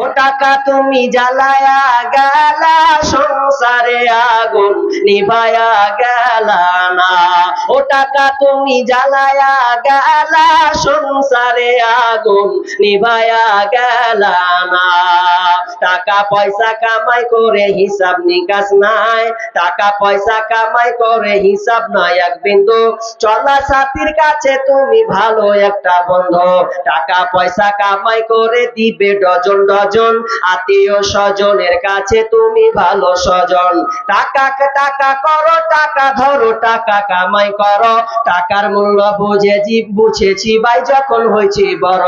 ও টাকা তুমি জ্বালায়া গেলা, সংসারে আগুন নিভায়া গেলা না। ও টাকা তুমি জ্বালায়া গেলা, সংসারে আগুন নিভায়া গেলা না। টাকা পয়সা কামাই করে হিসাব নিকাশ নাই, টাকা পয়সা কামাই করে হিসাব নাই এক বিন্দু। চলা সাথীর কাছে তুমি ভালো একটা বন্ধু, টাকা পয়সা কামাই করে দিবে ডজন ডজন। আত্মীয় স্বজনের কাছে তুমি ভালো স্বজন। টাকা টাকা করো, টাকা ধরো, টাকা কামাই করো। টাকার মূল্য বুঝেছি ভাই যখন হয়েছি বড়।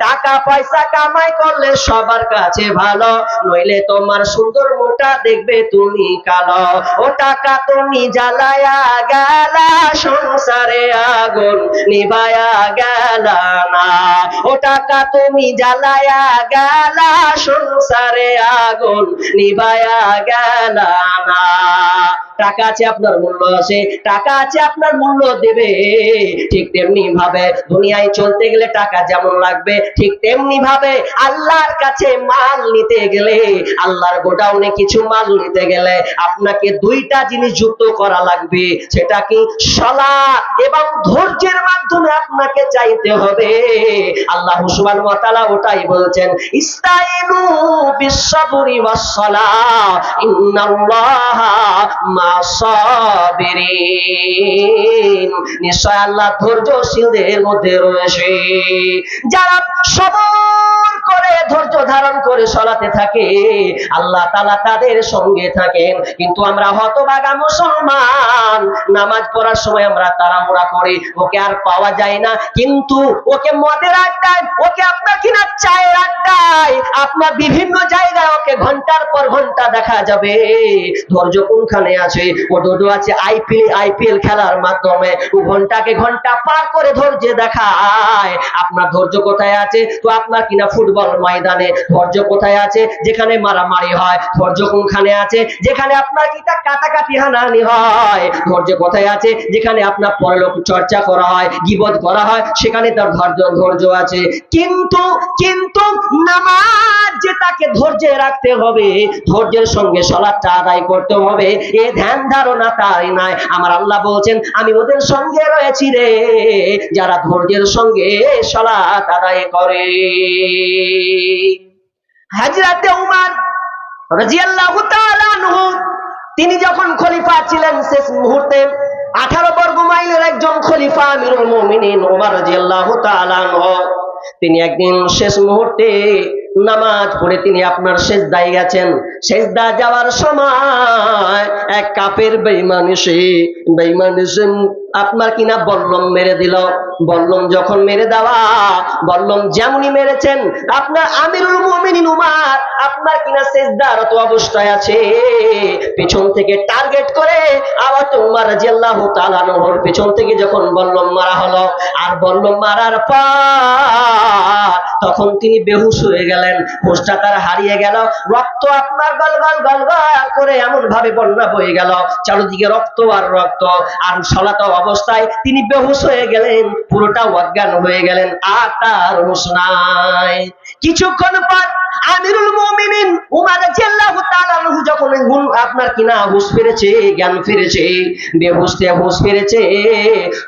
টাকা পয়সা কামাই করলে সবার কাছে ভালো, নইলে তোমার সুন্দর মুখটা দেখবে তুমি কালো। ও টাকা তুমি জ্বালায়া গেলা, সংসারে আগুন নিভায়া গেলা না। ও টাকা তুমি জ্বালায়া গেলা, সংসারে আগুন নিভায়া গেলা না। টাকা আছে আপনার মূল্য আছে, টাকা আছে আপনার মূল্য দেবে। ঠিক তেমনি ভাবে দুনিয়ায় চলতে গেলে টাকা যেমন লাগবে, ঠিক তেমনি ভাবে আল্লাহর কাছে মাল নিতে গেলে, আল্লাহর গোডাউনে কিছু মাল নিতে গেলে আপনাকে দুইটা জিনিস যুক্ত করা লাগবে। সেটা কি? সালাত এবং ধৈর্যের মাধ্যমে আপনাকে চাইতে হবে। আল্লাহ সুবহানাহু ওয়া তাআলা ওটাই বলছেন, ইস্তাইনু বিস-সাবরি ওয়াস-সালাহ ইন্নাল্লাহা মা'আস-সাবিরিন। নিশ্চয় আল্লাহ ধৈর্যশীলদের মধ্যে রয়েছে। যারা সবর করে ধৈর্য ধারণ করে সালাতে থাকে, আল্লাহ তাআলা তাদের সঙ্গে থাকেন। কিন্তু আমরা হতভাগা মুসলমান, নামাজ পড়ার সময় আমরা তাড়াহুড়া করি, ওকে আর পাওয়া যায় না। কিন্তু ওকে মদের আড্ডায়, ওকে আপনার কিনা চায়ের আড্ডায়, আপনার বিভিন্ন জায়গায় ওকে ঘন্টার পর ঘন্টা দেখা যাবে। ধৈর্য কোনখানে আছে? ও ধৈর্য আছে আইপিএল খেলার মাধ্যমে, ও ঘন্টাকে ঘন্টা পার করে ধৈর্য দেখায়। আপনার ধৈর্য কোথায় আছে? তো আপনার কিনা ফুটবল ময়দানে। ধৈর্য কোথায় আছে? যেখানে মারামারি হয়। ধৈর্য কোনখানে আছে? যেখানে আপনার কিটা কাটাকাটি হানাহানি হয়। ধৈর্য কোথায় আছে? যেখানে আপনার পরলোক চর্চা করা হয়, গীবত করা হয়, সেখানে তার ধৈর্য আছে। কিন্তু কিন্তু নামাজ যে তাকে ধৈর্যে রাখতে হবে, ধৈর্যের সঙ্গে সালাতটা আদায় করতে হবে, এ ধ্যান ধারণা তাই নাই। আমার আল্লাহ বলছেন, আমি ওদের সঙ্গে রয়েছি রে, যারা ধৈর্যের সঙ্গে সালাত আদায় করে। হযরতে উমর রাদিয়াল্লাহু তাআলা আনহু, তিনি যখন খলিফা ছিলেন শেষ মুহূর্তে, 18 বর্গ মাইলের একজন খলিফা আমিরুল মুমিনিন উমর রাদিয়াল্লাহু তাআলা আনহু, তিনি একদিন শেষ মুহূর্তে নামাজ পড়ে তিনি আপনার সেজদায় গেছেন। সেজদা যাওয়ার সময় এক কাফের বেঈমান এসে আপনার কিনা বল্লম মেরে দিল। বল্লম যখন মেরে দেওয়া, বল্লম যেমনই মেরেছেন, আপনার আমিরুল মুমিনিন উমর আপনার কিনা সেজদারত অবস্থায় আছে, পেছন থেকে টার্গেট করে আবার উমর রাদিয়াল্লাহু তাআলা আনহুর পেছন থেকে যখন বল্লম মারা হলো, আর বল্লম মারার পর তখন তিনি বেহুশ হয়ে গেলেন, হুঁশটা তার হারিয়ে গেল। রক্ত আপনার গলগল গলগল করে এমন ভাবে বন্যা বয়ে গেল, চারিদিকে রক্ত আর রক্ত। আর সালাত অবস্থায় তিনি বেহুশ হয়ে গেলেন, পুরোটা অজ্ঞান হয়ে গেলেন, আর তার হুঁশ নাই। কিছুক্ষণ পর আমিরুল মুমিনিন উমর রাদিয়াল্লাহু তাআলা আনহু যখন আপনার কিনা হুঁশ ফিরেছে, জ্ঞান ফিরেছে, বেহুশতে হুঁশ ফিরেছে,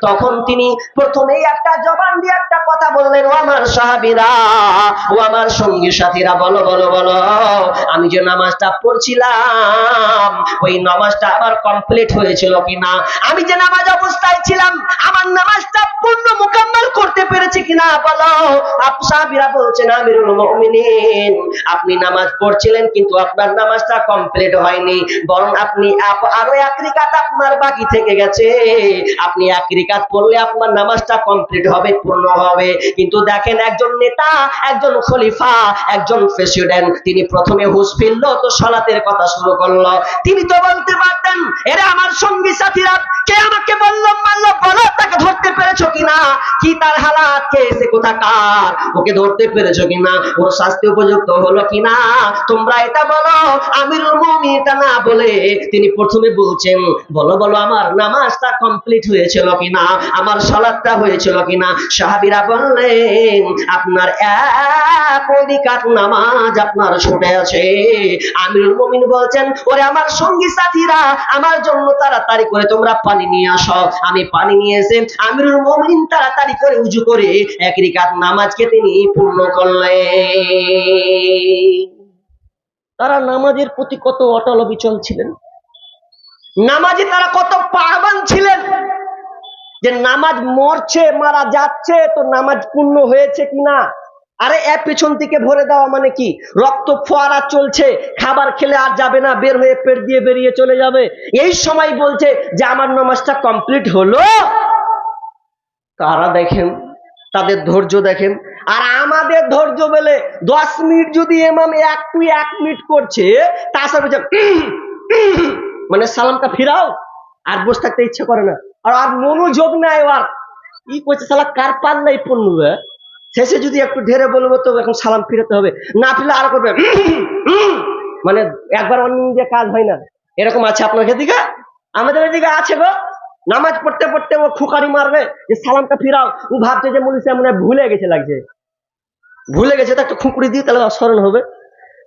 তখন তিনি প্রথমেই একটা জবান দিয়ে একটা কথা বললেন, ও আমার সাহাবীরা, ও আমার সঙ্গী সাথীরা, বলো বলো বলো, আমি যে নামাজটা পড়ছিলাম, ওই নামাজটা আবার কমপ্লিট হয়েছিল কিনা? আমি যে নামাজ অবস্থায় ছিলাম, আমার নামাজটা পূর্ণ মুকাম্মাল করতে পেরেছি কিনা বলো। সাহাবীরা বলছেন, আমিরুল মুমিনিন, আপনি নামাজ পড়ছিলেন কিন্তু আপনার নামাজটা কমপ্লিট হয়নি, বরং আপনি আরো এক রাকাত আপনার বাকি থেকে গেছে। আপনি এক রাকাত পড়লে আপনার নামাজটা কমপ্লিট হবে, পূর্ণ হবে। কিন্তু দেখেন, একজন নেতা, একজন খলিফা, একজন প্রেসিডেন্ট, তিনি প্রথমে হুঁশ ফিরল তো সালাতের কথা শুরু করলো। তিনি তো বলতে পারতেন, এরা আমার সঙ্গী সাথীরা, কে আমাকে বললো মারলো, বলো তাকে ধরতে পেরেছো কিনা, কি তার হালাত, কে এসে কোথাকার, ওকে ধরতে পেরেছো কিনা, ওর শাস্তি উপযুক্ত হলো কিনা, তোমরা এটা বলো। আমিরুল মুমিনিন তিনি এটা না বলে তিনি প্রথমে বলছেন, বলো বলো আমার নামাজটা কমপ্লিট হয়েছিল কিনা, আমার সালাতটা হয়েছিল কিনা। সাহাবীরা বললেন, আপনার এক অধিকার নামাজ আপনার ছুটে আছে। আমিরুল মুমিন বলছেন, ওরে আমার সঙ্গী সাথীরা, আমার জন্য তাড়াতাড়ি করে তোমরা পানি নিয়ে আসো। আমি পানি নিয়ে এসে আমিরুল মুমিন তাড়াতাড়ি করে উজু করে এক রাকাত নামাজকে তিনি পূর্ণ করলেন। তারা নামাজের প্রতি কত অটল অবিচল ছিলেন, নামাজে তারা কত পাবান ছিলেন, যে নামাজ মরছে, মারা যাচ্ছে, তো নামাজ পূর্ণ হয়েছে কিনা। আরে এর পেছন থেকে ভরে দেওয়া মানে কি, রক্ত ফোয়ারা চলছে, খাবার খেলে আর যাবে না, বের হয়ে পেট দিয়ে বেরিয়ে চলে যাবে, এই সময় বলছে যে আমার নামাজটা কমপ্লিট হলো। তারা দেখেন, তাদের ধৈর্য দেখেন। আর আমাদের ধৈর্য বেলে 10 মিনিট যদি ইমাম 1 মিনিট করছে, তাছাড়া মানে সালামটা ফিরাও, আর বসে থাকতে ইচ্ছে করে না, আর মনোযোগ নাই। আর কি করছে সালা, কার পাল্লাই পড়বে, শেষে যদি একটু ঢেরে বলবো তো এখন সালাম ফিরাতে হবে, না ফিরলে আর করবে, মানে একবার অন্য দিয়ে কাজ হয় না। এরকম আছে আপনার দিকে, আমাদের এদিকে আছে গো। নামাজ পড়তে পড়তে ও খুকারি মারবে যে সালামটা ফিরাও, ও ভাবছে যে মনে মনে ভুলে গেছে, লাগছে ভুলে গেছে, তো একটা খুঁকুড়ি দিয়ে তাহলে স্মরণ হবে।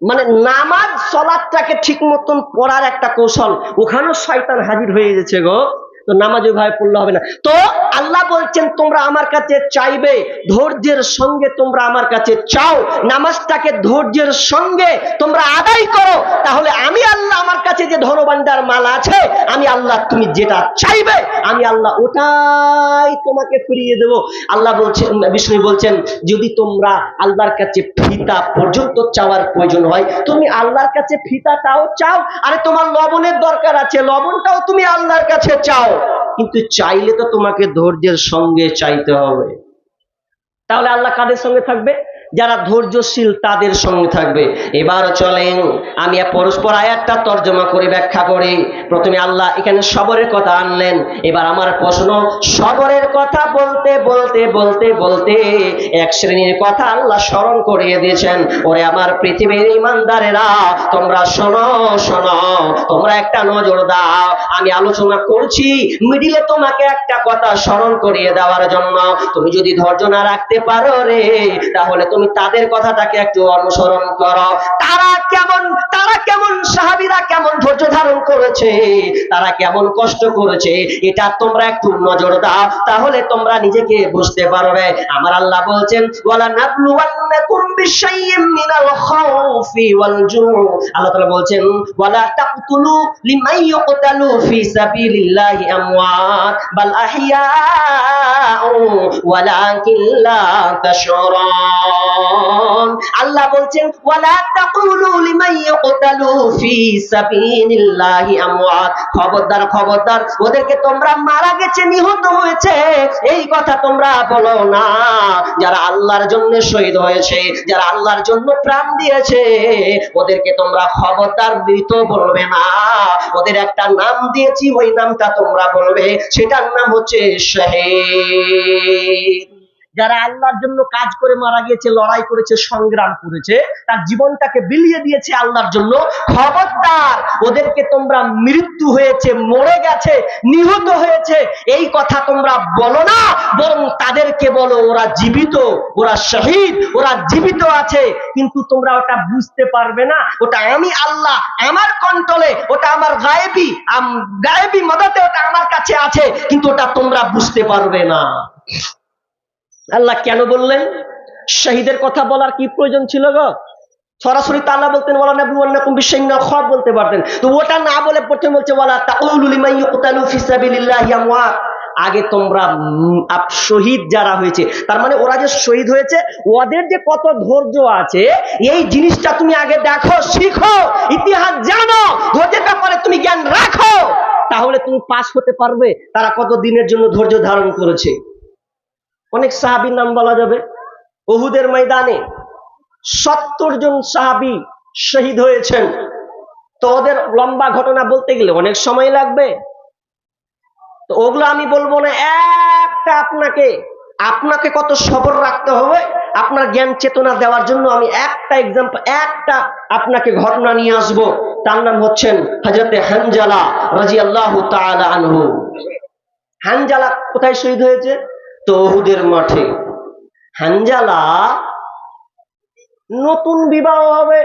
মানে নামাজ সালাতটাকে ঠিক মতন পড়ার একটা কৌশল, ওখানেও শয়তান হাজির হয়ে গেছে গো। তো নামাজ ওইভাবে পড়লে হবে না। তো আল্লাহ বলছেন, তোমরা আমার কাছে চাইবে, ধৈর্যের সঙ্গে তোমরা আমার কাছে চাও, নামাজটাকে ধৈর্যের সঙ্গে তোমরা আদায় করো, তাহলে আমি আল্লাহ আমার কাছে যে ধনভাণ্ডার মাল আছে, আমি আল্লাহ তুমি যেটা চাইবে আমি আল্লাহ ওটাই তোমাকে ফিরিয়ে দেব। আল্লাহ বলছেন, বিষ্ণু বলছেন, যদি তোমরা আল্লাহর কাছে ফিতা পর্যন্ত চাওয়ার প্রয়োজন হয়, তুমি আল্লাহর কাছে ফিতাটাও চাও। আরে তোমার লবণের দরকার আছে, লবণটাও তুমি আল্লাহর কাছে চাও, কিন্তু চাইলে তো তোমাকে ধৈর্যের সঙ্গে চাইতে হবে। তাহলে আল্লাহ কাদের সঙ্গে থাকবে? যারা ধৈর্যশীল তাদের সঙ্গে থাকবে। এবার চলেন আমি পরস্পর আয়াতটা তর্জমা করে ব্যাখ্যা করি। প্রথমে আল্লাহ এখানে সবরের কথা আনলেন। এবার আমার প্রশ্ন, সবরের কথা বলতে বলতে বলতে বলতে এক শ্রেণীর কথা আল্লাহ স্মরণ করিয়ে দিয়েছেন। ওরে আমার পৃথিবীর ইমানদারেরা, তোমরা শোনো শোনো, তোমরা একটা নজর দাও। আমি আলোচনা করছি মিডিলে তোমাকে একটা কথা স্মরণ করিয়ে দেওয়ার জন্য। তুমি যদি ধৈর্য না রাখতে পারো রে, তাহলে তুমি তাদের কথাটাকে একটু অনুসরণ করো। তারা কেমন সাহাবীরা কেমন ধৈর্য ধারণ করেছে, তারা কেমন কষ্ট করেছে, এটা তোমরা একটু নজর দাও, তাহলে তোমরা নিজেকে বুঝতে পারবে। আমার আল্লাহ বলছেন, ওয়ালা নাবলুওয়ান্নাকুম বিশাইইম মিনাল খাউফি ওয়াল জু'। আল্লাহ তাআলা বলছেন, ওয়ালা তাকতুলু লিমান ইউকতালু ফি সাবিলিল্লাহি আমওয়াত বাল আহইয়াউ ওয়ালাকিন লা তাশউরুন। আল্লাহ বলছেন, ওয়ালা তাকুলু লিমান ইউকতালু ফি সাবিলিল্লাহি আমওয়াত। খবরদার খবরদার, ওদেরকে তোমরা মারা গেছে, নিহত হয়েছে, এই কথা তোমরা বলো না। যারা আল্লাহর জন্য শহীদ হয়েছে, যারা আল্লাহর জন্য প্রাণ দিয়েছে, ওদেরকে তোমরা খবরদার মৃত বলবে না। ওদের একটা নাম দিয়েছি, ওই নামটা তোমরা বলবে, সেটার নাম হচ্ছে শহীদ। যারা আল্লাহর জন্য কাজ করে মারা গিয়েছে, লড়াই করেছে, সংগ্রাম করেছে, তার জীবনটাকে বিলিয়ে দিয়েছে আল্লাহর জন্য, খবরদার ওদেরকে তোমরা মৃত্যু হয়েছে, মরে গেছে, নিহত হয়েছে, এই কথা তোমরা বলো না, বরং তাদেরকে বলো ওরা জীবিত, ওরা শহীদ, ওরা জীবিত আছে। কিন্তু তোমরা ওটা বুঝতে পারবে না, ওটা আমি আল্লাহ আমার কন্ট্রোলে, ওটা আমার গায়েবী মদতে, ওটা আমার কাছে আছে, কিন্তু ওটা তোমরা বুঝতে পারবে না। আল্লাহ কেন বললেন? শহীদের কথা বলার কি প্রয়োজন ছিল গো? সরাসরি তা আল্লাহ বলতেন, ওয়ালা নাবলুওয়ান্নাকুম বিশাইইন মিনাল খাওফ বলতে পারতেন। তো ওটা না বলে প্রথমে বলছে, ওয়ালা তাকুলু লিমান ইউকতালু ফি সাবিলিল্লাহি আমওয়াত। আগে তোমরা শহীদ যারা হয়েছে, তার মানে ওরা যে শহীদ হয়েছে, ওদের যে কত ধৈর্য আছে, এই জিনিসটা তুমি আগে দেখো, শিখো, ইতিহাস জানো, ধৈর্যের ব্যাপারে তুমি জ্ঞান রাখো, তাহলে তুমি পাস হতে পারবে তারা কত দিনের জন্য ধৈর্য ধারণ করেছে। অনেক সাহাবীর নাম বলা যাবে। উহুদের ময়দানে 70 জন সাহাবী শহীদ হয়েছেন। তো ওদের লম্বা ঘটনা বলতে গেলে অনেক সময় লাগবে, তো ওগুলো আমি বলবো না। একটা আপনাকে আপনাকে কত সবর রাখতে হবে আপনার জ্ঞান চেতনা দেওয়ার জন্য আমি একটা এক্সাম্পল, একটা আপনাকে ঘটনা নিয়ে আসব। তার নাম হচ্ছেন হযরতে হানজালা রাদিয়াল্লাহু তাআলা আনহু। হানজালা কোথায় শহীদ হয়েছে? তো উহুদের মাঠে। হানজালা নতুন বিবাহ হবে,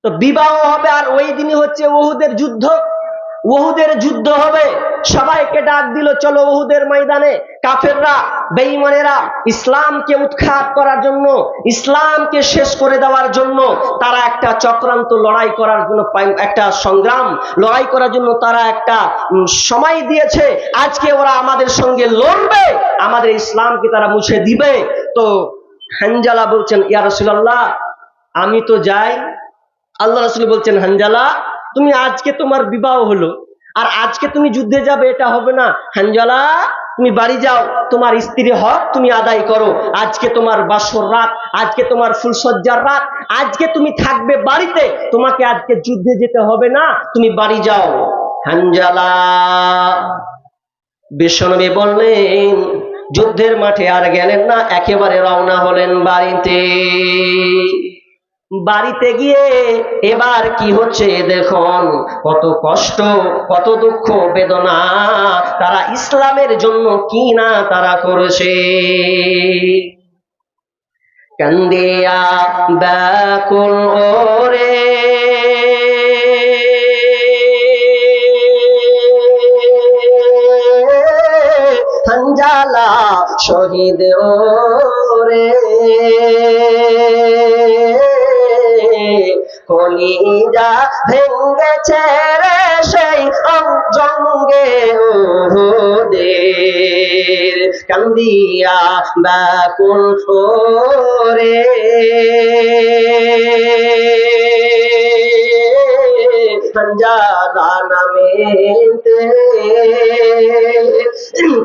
তো বিবাহ হবে আর ওই দিনই হচ্ছে উহুদের যুদ্ধ। উহুদের যুদ্ধ হবে, সবাইকে ডাক দিল, চলো উহুদের ময়দানে। কাফেররা, বেঈমানেরা ইসলামকে উৎখাত করার জন্য, ইসলামকে শেষ করে দেওয়ার জন্য তারা একটা চক্রান্ত লড়াই করার জন্য, একটা সংগ্রাম লড়াই করার জন্য তারা একটা সময় দিয়েছে। আজকে ওরা আমাদের সঙ্গে লড়বে, আমাদের ইসলামকে তারা মুছে দিবে। তো হানজালা বলছেন, ইয়া রাসূলুল্লাহ আমি তো যাই। আল্লাহ রাসূল বলছেন, হানজালা তুমি আজকে তোমার বিবাহ হলো আর আজকে তুমি যুদ্ধে যাবে, এটা হবে না। হানজালা তুমি বাড়ি যাও, তোমার স্ত্রীর হক তুমি আদায় করো। আজকে তোমার বাসর রাত, আজকে তোমার ফুলসজ্জার রাত, আজকে তুমি থাকবে বাড়িতে, তোমাকে আজকে যুদ্ধে যেতে হবে না, তুমি বাড়ি যাও। হানজালা, বিশ্বনবী বললেন যুদ্ধের মাঠে আর গেলেন না, একেবারে রওনা হলেন বাড়িতে। বাড়িতে গিয়ে এবার কি হচ্ছে দেখুন, কত কষ্ট, কত দুঃখ বেদনা তারা ইসলামের জন্য কি না তারা করেছে। কান্দিয়া ব্যাকুল ওরে হানজালা শহীদ ওরে, কলিজা ভেঙ্গেছে রে সেই জঙ্গে উহুদের। কান্দিয়া ব্যাকুল ওরে হানজালা নামেতে,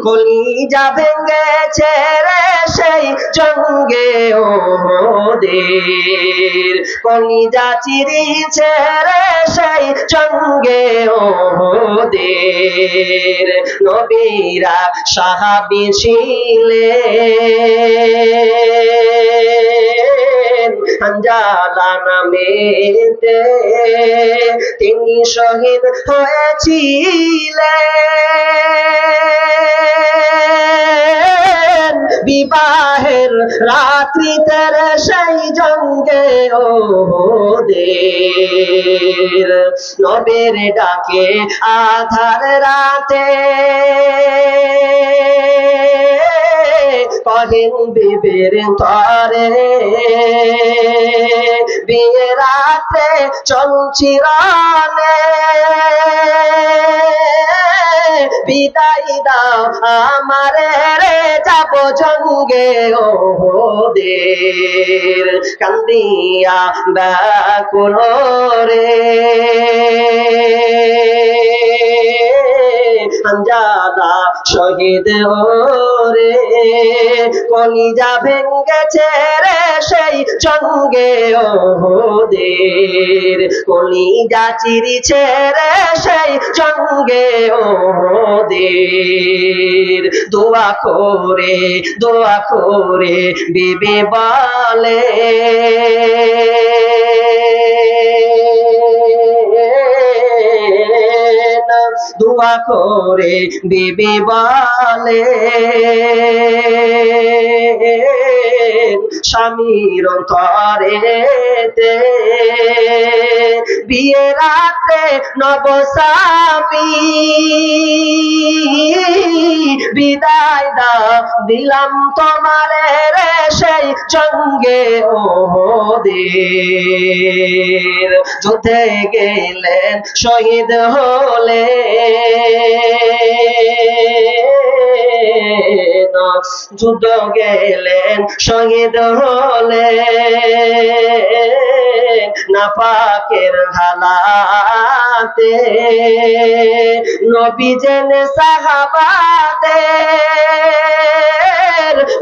কলিজা ভেঙ্গেছে রে সেই জঙ্গে উহুদের। কলিজা চিরিছে রে সেই জঙ্গে উহুদের। নবীরা সাহাবী ছিলেন, হানজালা নামেতে তিনি শহীদ হয়েছিলেন বিবাহের রাত্রিতে সেই জঙ্গে উহুদের। নবীর ডাকে আধার রাতে কহিন বিবির তরে, বিয়ে রাতে চলছি রানে, বিদায় দাও আমারে রে যাব জঙ্গে উহুদের। কান্দিয়া ব্যাকুল রে হানজালা শহীদ ওরে, কলিজা ভেঙ্গেছে রে সেই জঙ্গে উহুদের। কলিজা চিরিছে রে সেই জঙ্গে উহুদের। দোয়া করে বিবি বলে, দোয়া করে বিবি বলে, স্বামীর অন্তরেতে বিয়ে রাতে নবস্বামী, বিদায় দাও দিলাম তোমারে রে সেই জঙ্গে উহুদের। যুদ্ধে গেলেন শহীদ হলে, যুদ্ধ গেলেন শহীদ হলে, নাপাকের হালাতে নবী জেনে সাহাবাদের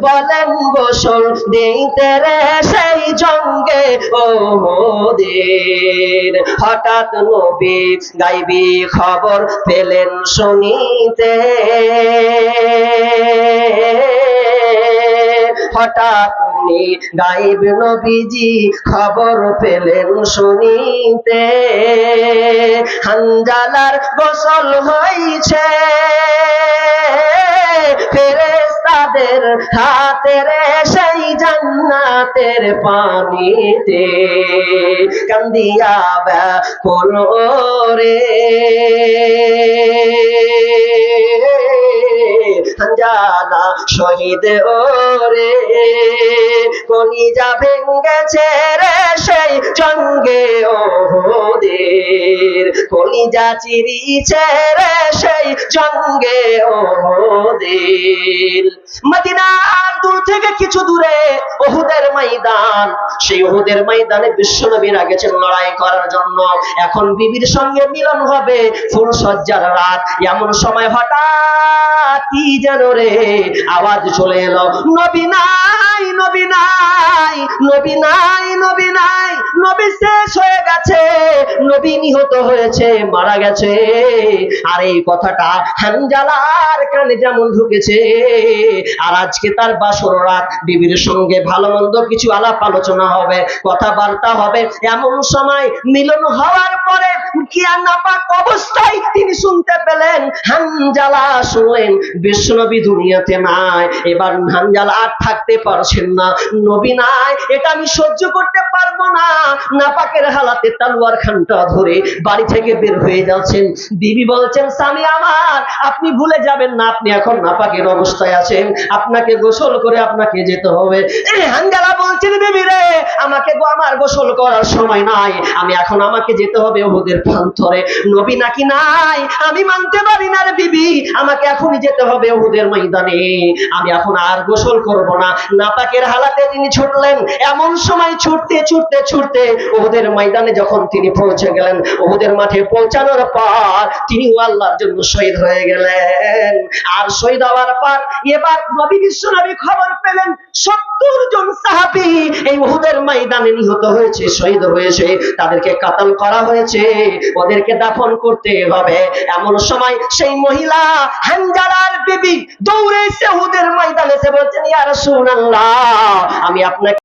বলেন গোসল দিতে রে সেই জঙ্গে উহুদের। হঠাৎ নবী গাইবি খবর পেলেন শুনিতে, হঠাৎ গায়েব নবীজি খবর পেলেন শুনিতে, হানজালার গোসল হইছে ফেরেশতাদের হাতের সেই জান্নাতের পানিতে, কান্দিয়া ব্যাকুল রে হানজালা শহীদ ওরে, কলিজা ভেঙ্গেছে রে সেই জঙ্গে ওহুদের, কলিজা চিরিছে রে সেই জঙ্গে ওহুদের। মদিনার দূর থেকে কিছু দূরে ওহুদের ময়দান, সেই ওহুদের ময়দানে বিশ্বনবীরা গেছেন লড়াই করার জন্য। এখন বিবির সঙ্গে মিলন হবে, ফুল সজ্জার রাত, এমন সময় হঠাৎ কি যেন রে আওয়াজ চলে এলো, নবী নাই, নবী নাই, নবী নাই, নবী নাই, নবী শেষ হয়ে গেছে, নবী নিহত হয়েছে, মারা গেছে। আর এই কথাটা হানজালার কানে যেমন ঢুকেছে, আর আজকে তার বাসর রাত, বিবির সঙ্গে ভালো মন্দ কিছু আলাপ আলোচনা হবে, কথাবার্তা হবে। এমন সময় মিলন হওয়ার পরে কিয়া নাপাক অবস্থায় তিনি শুনতে পেলেন, হানজালা শুনলেন বিশ্বনবী দুনিয়াতে নাই। এবার হানজালা আর থাকতে পারছেন না, নবী নাই, এটা আমি সহ্য করতে পারবো না। নাপাকের হালাতে তলোয়ার খানটা ধরে বাড়ি থেকে বের হয়ে যাচ্ছেন। বিবি বলছেন, স্বামী আমার, আপনি ভুলে যাবেন না আপনি এখন নাপাকের অবস্থায় আছেন, আপনাকে গোসল করে আপনাকে যেতে হবে। হানজালা বলছেন, বিবি রে, আমাকে আমার গোসল করার সময় নাই, আমি এখন আমাকে যেতে হবে ওহুদের প্রান্তরে। নবী নাকি নাই, আমি মানতে পারি না রে বিবি, আমাকে এখনই যেতে হবে ওহুদের ময়দানে, আমি এখন আর গোসল করব না। নাপাকের হালাতে তিনি ছুটলেন। এমন সময় ছুটতে ছুটতে ছুটতে ওহুদের ময়দানে যখন তিনি পৌঁছে গেলেন, ওহুদের মাঠে পৌঁছানোর পর তিনিও আল্লাহর জন্য শহীদ হয়ে গেলেন। আর শহীদ হওয়ার পর এবার নবী বিশ্বনবী খবর পেলেন 70 জন সাহাবী এই ওহুদের ময়দানে নিহত হয়েছে, শহীদ হয়েছে, তাদেরকে কাতাল করা হয়েছে, ওদেরকে দাফন করতে হবে। এমন সময় সেই মহিলা হানজালার বিবি দৌড়ে এসে ওহুদের ময়দানে এসে বলছেন, ইয়া রাসূলুল্লাহ, আমি আপনাকে